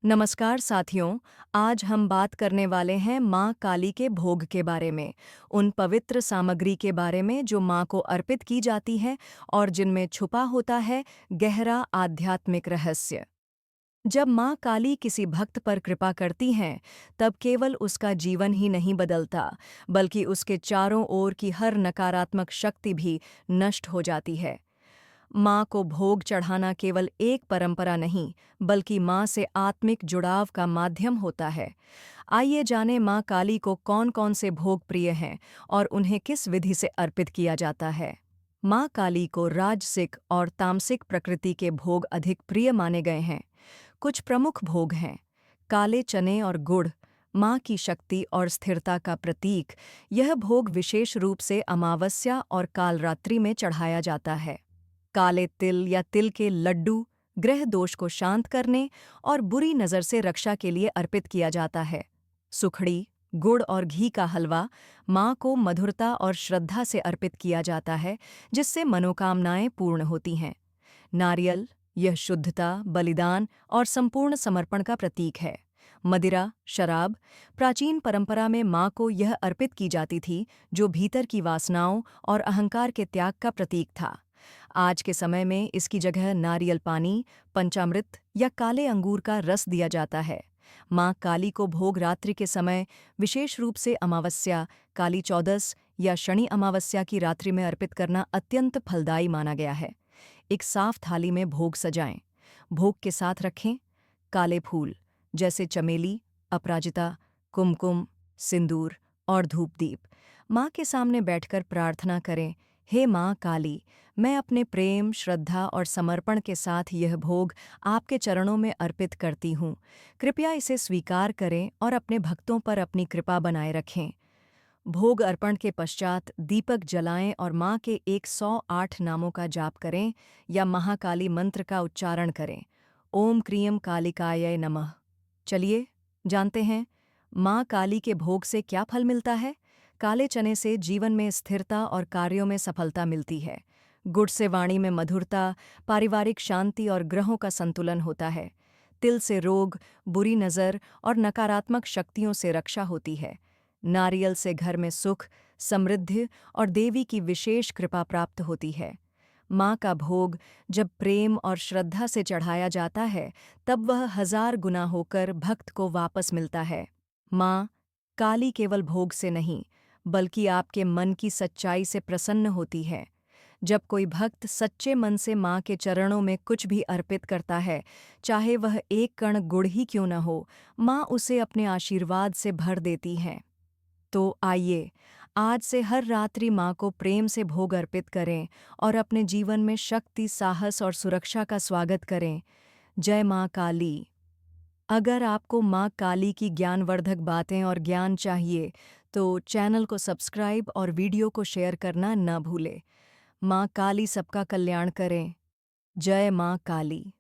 नमस्कार साथियों। आज हम बात करने वाले हैं माँ काली के भोग के बारे में, उन पवित्र सामग्री के बारे में जो माँ को अर्पित की जाती है और जिनमें छुपा होता है गहरा आध्यात्मिक रहस्य। जब माँ काली किसी भक्त पर कृपा करती हैं, तब केवल उसका जीवन ही नहीं बदलता, बल्कि उसके चारों ओर की हर नकारात्मक शक्ति भी नष्ट हो जाती है। माँ को भोग चढ़ाना केवल एक परंपरा नहीं, बल्कि माँ से आत्मिक जुड़ाव का माध्यम होता है। आइए जानें माँ काली को कौन-कौन से भोग प्रिय हैं और उन्हें किस विधि से अर्पित किया जाता है। माँ काली को राजसिक और तामसिक प्रकृति के भोग अधिक प्रिय माने गए हैं। कुछ प्रमुख भोग हैं। काले चने और गुड़, माँ की शक्ति और स्थिरता का प्रतीक। यह भोग विशेष रूप से अमावस्या और कालरात्रि में चढ़ाया जाता है। काले तिल या तिल के लड्डू, ग्रह दोष को शांत करने और बुरी नज़र से रक्षा के लिए अर्पित किया जाता है। सुखड़ी, गुड़ और घी का हलवा माँ को मधुरता और श्रद्धा से अर्पित किया जाता है, जिससे मनोकामनाएं पूर्ण होती हैं। नारियल, यह शुद्धता, बलिदान और संपूर्ण समर्पण का प्रतीक है। मदिरा, शराब, प्राचीन परंपरा में माँ को यह अर्पित की जाती थी, जो भीतर की वासनाओं और अहंकार के त्याग का प्रतीक था। आज के समय में इसकी जगह नारियल पानी, पंचामृत या काले अंगूर का रस दिया जाता है। माँ काली को भोग रात्रि के समय, विशेष रूप से अमावस्या, काली चौदस या शनि अमावस्या की रात्रि में अर्पित करना अत्यंत फलदायी माना गया है। एक साफ थाली में भोग सजाएं। भोग के साथ रखें काले फूल जैसे चमेली, अपराजिता, कुमकुम, सिंदूर और धूपदीप। माँ के सामने बैठकर प्रार्थना करें, हे माँ काली, मैं अपने प्रेम, श्रद्धा और समर्पण के साथ यह भोग आपके चरणों में अर्पित करती हूँ। कृपया इसे स्वीकार करें और अपने भक्तों पर अपनी कृपा बनाए रखें। भोग अर्पण के पश्चात दीपक जलाएं और माँ के 108 नामों का जाप करें या महाकाली मंत्र का उच्चारण करें। ओम क्रीम कालिकाय नमः। चलिए जानते हैं माँ काली के भोग से क्या फल मिलता है। काले चने से जीवन में स्थिरता और कार्यों में सफलता मिलती है। गुड़ से वाणी में मधुरता, पारिवारिक शांति और ग्रहों का संतुलन होता है। तिल से रोग, बुरी नज़र और नकारात्मक शक्तियों से रक्षा होती है। नारियल से घर में सुख, समृद्धि और देवी की विशेष कृपा प्राप्त होती है। माँ का भोग जब प्रेम और श्रद्धा से चढ़ाया जाता है, तब वह 1000 गुना होकर भक्त को वापस मिलता है। माँ काली केवल भोग से नहीं, बल्कि आपके मन की सच्चाई से प्रसन्न होती है। जब कोई भक्त सच्चे मन से माँ के चरणों में कुछ भी अर्पित करता है, चाहे वह एक कण गुड़ ही क्यों न हो, माँ उसे अपने आशीर्वाद से भर देती हैं। तो आइए आज से हर रात्रि माँ को प्रेम से भोग अर्पित करें और अपने जीवन में शक्ति, साहस और सुरक्षा का स्वागत करें। जय माँ काली। अगर आपको माँ काली की ज्ञानवर्धक बातें और ज्ञान चाहिए, तो चैनल को सब्सक्राइब और वीडियो को शेयर करना न भूलें। माँ काली सबका कल्याण करें। जय माँ काली।